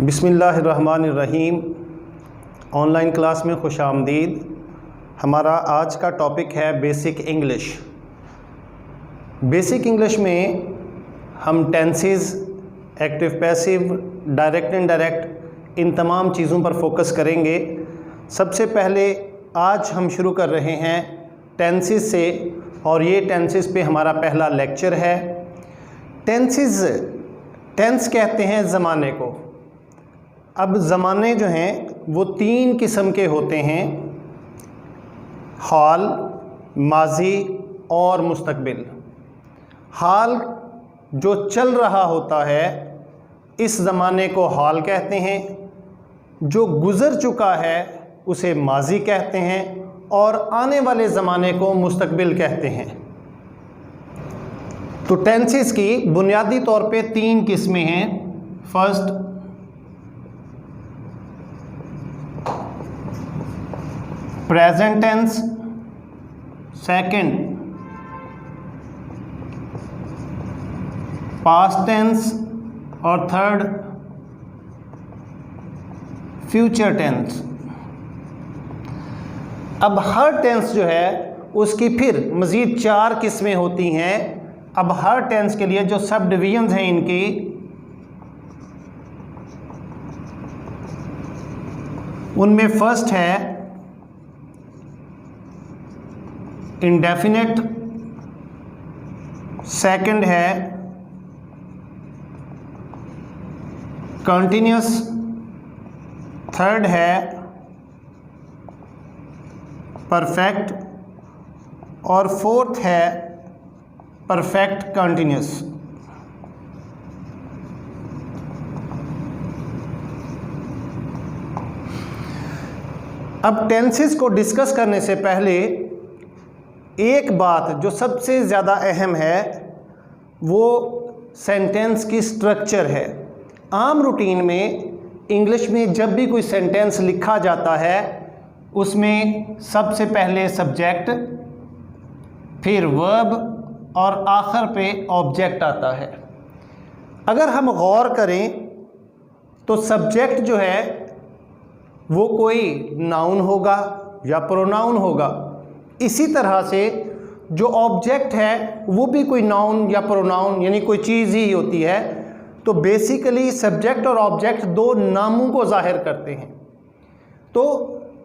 बिस्मिल्लाहिर्रहमानिर्रहीम। Online class में खुश आमदीद। हमारा आज का टॉपिक है बेसिक इंग्लिश। बेसिक इंग्लिश में हम tenses, active passive, direct indirect, इन तमाम चीज़ों पर फोकस करेंगे। सबसे पहले आज हम शुरू कर रहे हैं टेंसेस से, और ये टेंसेस पे हमारा पहला लेक्चर है। टेंस कहते हैं ज़माने को। अब ज़माने जो हैं वो तीन किस्म के होते हैं: हाल, माजी और मुस्तकबिल। हाल जो चल रहा होता है इस ज़माने को हाल कहते हैं, जो गुज़र चुका है उसे माजी कहते हैं, और आने वाले ज़माने को मुस्तकबिल कहते हैं। तो टेंसेस की बुनियादी तौर पे तीन किस्में हैं। First, present tense, second past tense, और थर्ड फ्यूचर टेंस। अब हर टेंस जो है उसकी फिर मज़ीद चार किस्में होती हैं। अब हर टेंस के लिए जो सब डिवीजन्स हैं इनकी, उनमें फर्स्ट है इंडेफिनिट, सेकंड है कंटिन्यूस, थर्ड है परफेक्ट, और फोर्थ है परफेक्ट कंटिन्यूस। अब टेंसेस को डिस्कस करने से पहले एक बात जो सबसे ज़्यादा अहम है वो सेंटेंस की स्ट्रक्चर है। आम रूटीन में इंग्लिश में जब भी कोई सेंटेंस लिखा जाता है उसमें सबसे पहले सब्जेक्ट, फिर वर्ब, और आखिर पे ऑब्जेक्ट आता है। अगर हम गौर करें तो सब्जेक्ट जो है वो कोई नाउन होगा या प्रोनाउन होगा। इसी तरह से जो ऑब्जेक्ट है वो भी कोई नाउन या प्रोनाउन यानी कोई चीज़ ही होती है। तो बेसिकली सब्जेक्ट और ऑब्जेक्ट दो नामों को जाहिर करते हैं। तो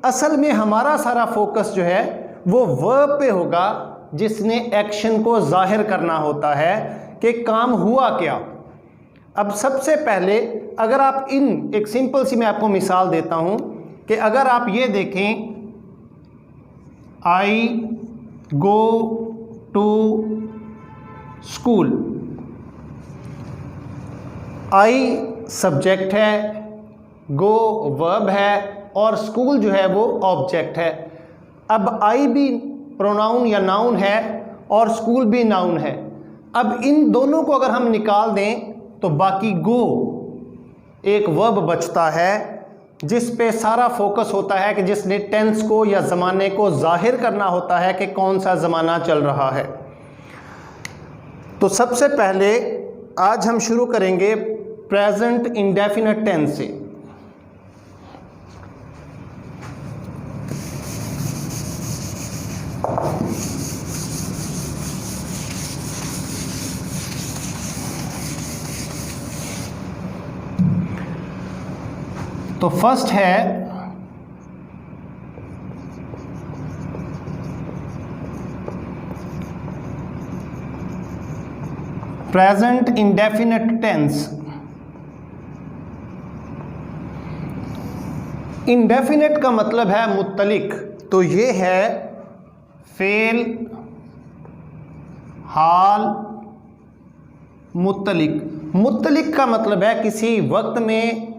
असल में हमारा सारा फोकस जो है वो वर्ब पे होगा, जिसने एक्शन को जाहिर करना होता है कि काम हुआ क्या। अब सबसे पहले अगर आप एक सिंपल सी मैं आपको मिसाल देता हूं कि अगर आप ये देखें, I go to school. I subject है, गो वर्ब है, और स्कूल जो है वो ऑब्जेक्ट है। अब आई भी प्रोनाउन या नाउन है और स्कूल भी नाउन है। अब इन दोनों को अगर हम निकाल दें तो बाकी गो एक वर्ब बचता है, जिस पे सारा फोकस होता है कि जिसने टेंस को या ज़माने को जाहिर करना होता है कि कौन सा ज़माना चल रहा है। तो सबसे पहले आज हम शुरू करेंगे प्रेजेंट इंडेफिनिट टेंस से। तो फर्स्ट है प्रेजेंट इंडेफिनिट टेंस। इंडेफिनिट का मतलब है मुत्तलिक। तो ये है फेल, हाल, मुत्तलिक। मुत्तलिक का मतलब है किसी वक्त में,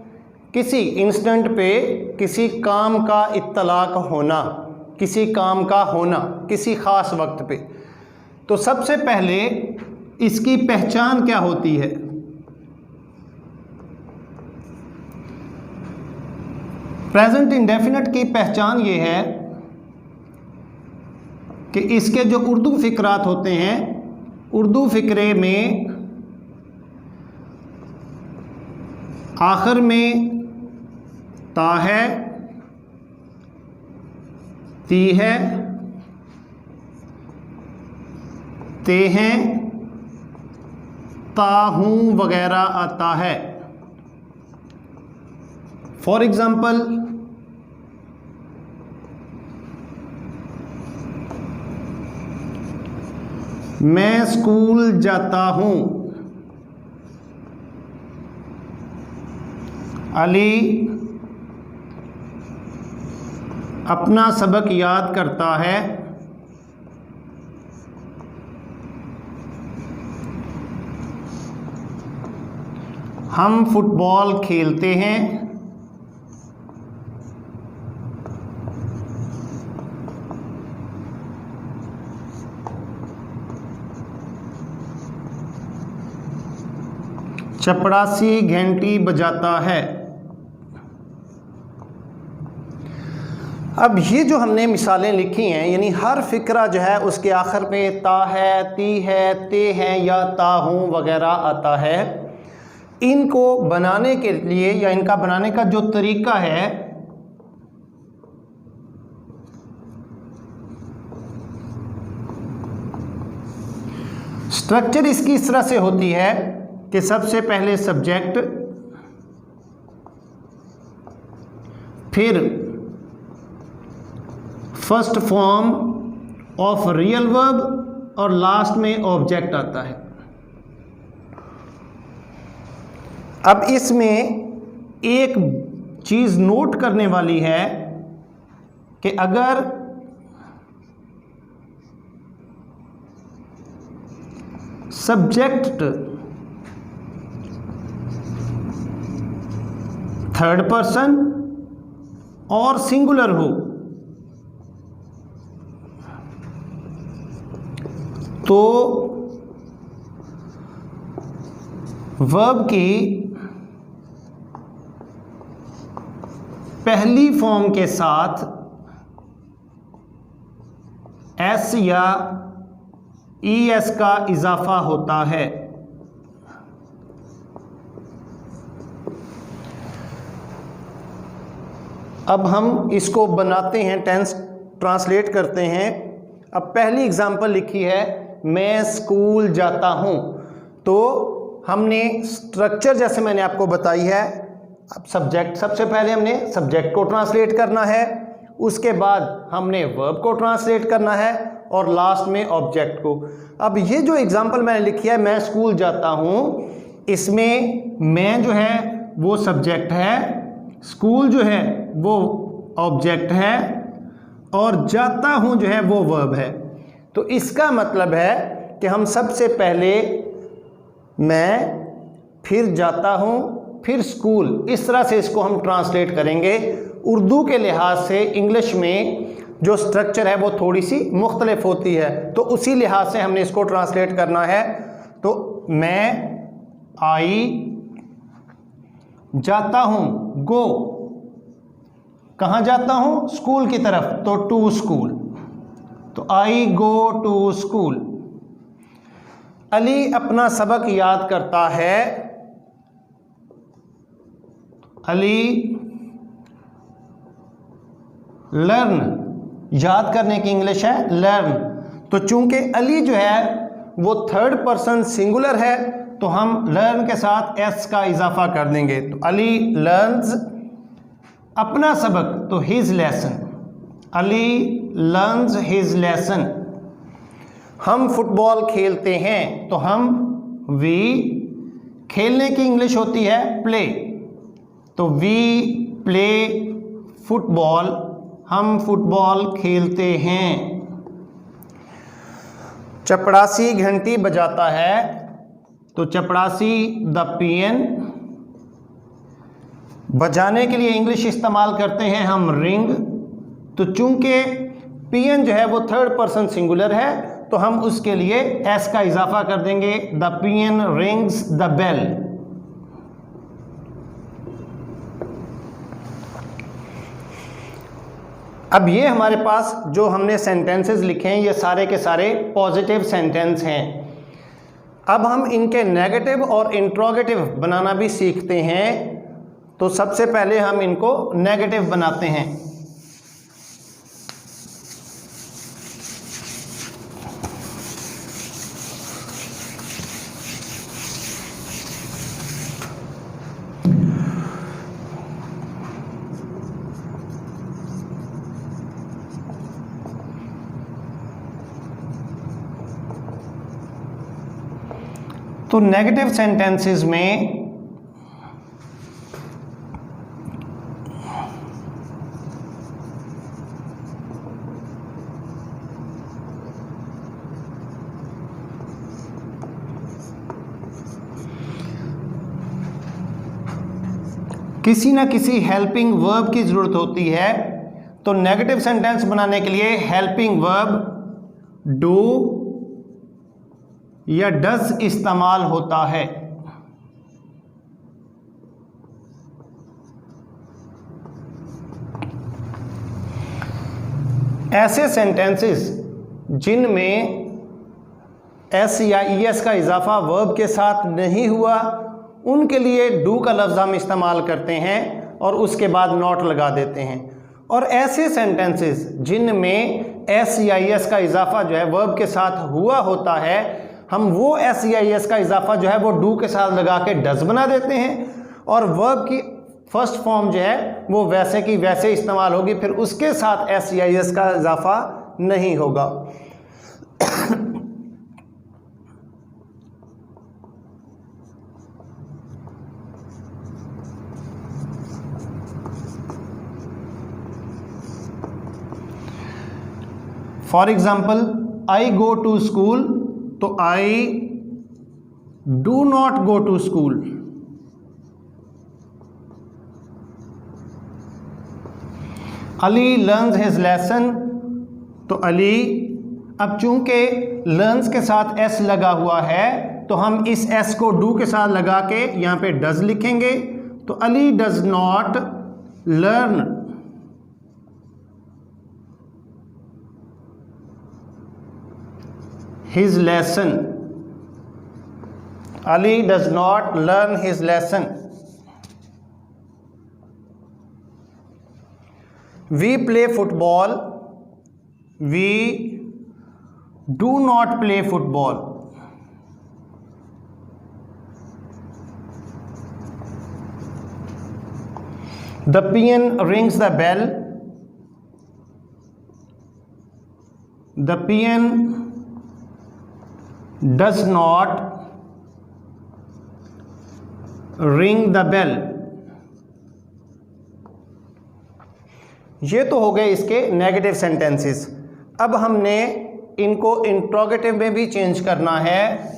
किसी इंस्टेंट पे किसी काम का इत्तलाक होना, किसी काम का होना किसी ख़ास वक्त पे। तो सबसे पहले इसकी पहचान क्या होती है? प्रेजेंट इंडेफिनिट की पहचान ये है कि इसके जो उर्दू फ़िक्रात होते हैं, उर्दू फ़िक्रे में आखिर में ता है, ती है, ते हैं, ता हूँ वगैरह आता है। फॉर एग्जाम्पल, मैं स्कूल जाता हूँ। अली अपना सबक याद करता है। हम फुटबॉल खेलते हैं। चपरासी घंटी बजाता है। अब ये जो हमने मिसालें लिखी हैं, यानी हर फ़िक्रा जो है उसके आखिर पे ता है, ती है, ते है या ता हूँ वगैरह आता है। इनको बनाने के लिए या इनका बनाने का जो तरीका है स्ट्रक्चर इसकी इस तरह से होती है कि सबसे पहले सब्जेक्ट, फिर first form of real verb और लास्ट में ऑब्जेक्ट आता है। अब इसमें एक चीज़ नोट करने वाली है कि अगर सब्जेक्ट थर्ड पर्सन और सिंगुलर हो तो वर्ब की पहली फॉर्म के साथ एस या ईएस का इजाफा होता है। अब हम इसको बनाते हैं, टेंस ट्रांसलेट करते हैं। अब पहली एग्जांपल लिखी है, मैं स्कूल जाता हूं। तो हमने स्ट्रक्चर जैसे मैंने आपको बताई है, अब सब्जेक्ट, सबसे पहले हमने सब्जेक्ट को ट्रांसलेट करना है, उसके बाद हमने वर्ब को ट्रांसलेट करना है और लास्ट में ऑब्जेक्ट को। अब ये जो एग्जांपल मैंने लिखी है, मैं स्कूल जाता हूँ, इसमें मैं जो है वो सब्जेक्ट है, स्कूल जो है वो ऑब्जेक्ट है और जाता हूँ जो है वो वर्ब है। तो इसका मतलब है कि हम सबसे पहले मैं, फिर जाता हूँ, फिर स्कूल, इस तरह से इसको हम ट्रांसलेट करेंगे। उर्दू के लिहाज से इंग्लिश में जो स्ट्रक्चर है वो थोड़ी सी मुख्तलिफ होती है, तो उसी लिहाज से हमने इसको ट्रांसलेट करना है। तो मैं आई जाता हूँ, गो, कहाँ जाता हूँ? स्कूल की तरफ, तो टू स्कूल, तो आई गो टू स्कूल। अली अपना सबक याद करता है, अली लर्न, याद करने की इंग्लिश है लर्न। तो चूंकि अली जो है वो थर्ड पर्सन सिंगुलर है तो हम लर्न के साथ एस का इजाफा कर देंगे। तो अली लर्न्स अपना सबक, तो his lesson, Ali learns his lesson. हम फुटबॉल खेलते हैं, तो हम वी, खेलने की इंग्लिश होती है प्ले, तो वी प्ले फुटबॉल, हम फुटबॉल खेलते हैं। चपरासी घंटी बजाता है, तो चपरासी द पियन, बजाने के लिए इंग्लिश इस्तेमाल करते हैं हम रिंग। तो चूंकि पियन जो है वो थर्ड पर्सन सिंगुलर है तो हम उसके लिए एस का इजाफा कर देंगे, the peon rings the bell. अब ये हमारे पास जो हमने सेंटेंसेस लिखे हैं ये सारे के सारे पॉजिटिव सेंटेंस हैं। अब हम इनके नेगेटिव और इंट्रोगेटिव बनाना भी सीखते हैं। तो सबसे पहले हम इनको नेगेटिव बनाते हैं। तो नेगेटिव सेंटेंसेस में किसी ना किसी हेल्पिंग वर्ब की ज़रूरत होती है। तो नेगेटिव सेंटेंस बनाने के लिए हेल्पिंग वर्ब डू या डज इस्तेमाल होता है। ऐसे सेंटेंसेस जिनमें एस या ई एस का इजाफा वर्ब के साथ नहीं हुआ, उनके लिए डू का लफ्ज़ हम इस्तेमाल करते हैं और उसके बाद नॉट लगा देते हैं। और ऐसे सेंटेंसेस जिनमें एस या ई एस का इजाफा जो है वर्ब के साथ हुआ होता है, हम वो एस या ई एस का इजाफा जो है वो डू के साथ लगा के डज बना देते हैं और वर्ब की फर्स्ट फॉर्म जो है वो वैसे की वैसे इस्तेमाल होगी, फिर उसके साथ एस या ई एस का इजाफा नहीं होगा। For example I go to school, तो I do not go to school. Ali learns his lesson, तो अली, अब चूंकि लर्न्स के साथ एस लगा हुआ है तो हम इस एस को डू के साथ लगा के यहां पे डज लिखेंगे। तो Ali does not learn his lesson. Ali does not learn his lesson. We play football. We do not play football. The peon rings the bell. The peon does not ring the bell. ये तो हो गए इसके negative sentences. अब हमने इनको interrogative में भी चेंज करना है।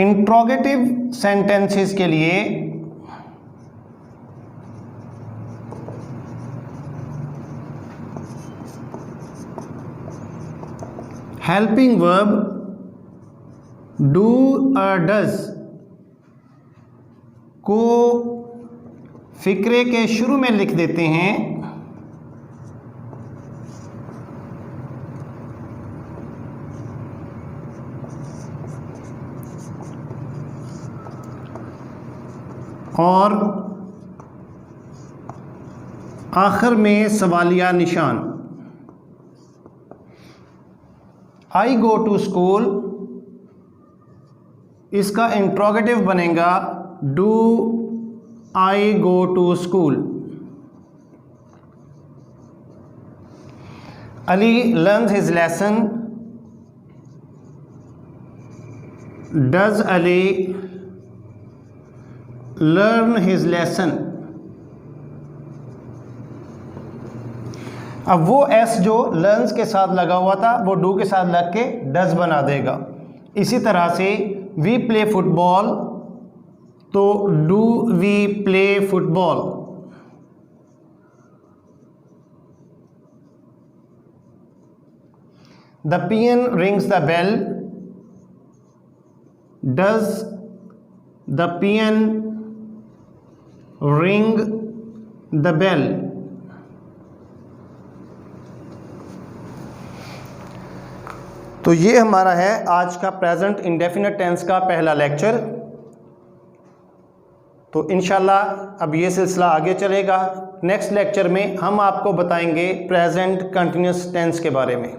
इंट्रोगेटिव सेंटेंसेस के लिए हेल्पिंग वर्ब डू और डज को फिक्रे के शुरू में लिख देते हैं और आखिर में सवालिया निशान। आई गो टू स्कूल, इसका इंट्रोगेटिव बनेगा do I go to school. Ali learns his lesson, does Ali learn his lesson. अब वो एस जो लर्न्स के साथ लगा हुआ था वो डू के साथ लग के डज बना देगा। इसी तरह से वी प्ले फुटबॉल, तो do we play football. The peon rings the bell, does the peon ring the bell. तो ये हमारा है आज का प्रेजेंट इंडेफिनिट टेंस का पहला लेक्चर। तो इंशाल्लाह अब ये सिलसिला आगे चलेगा। नेक्स्ट लेक्चर में हम आपको बताएंगे प्रेजेंट कंटिन्यूस टेंस के बारे में।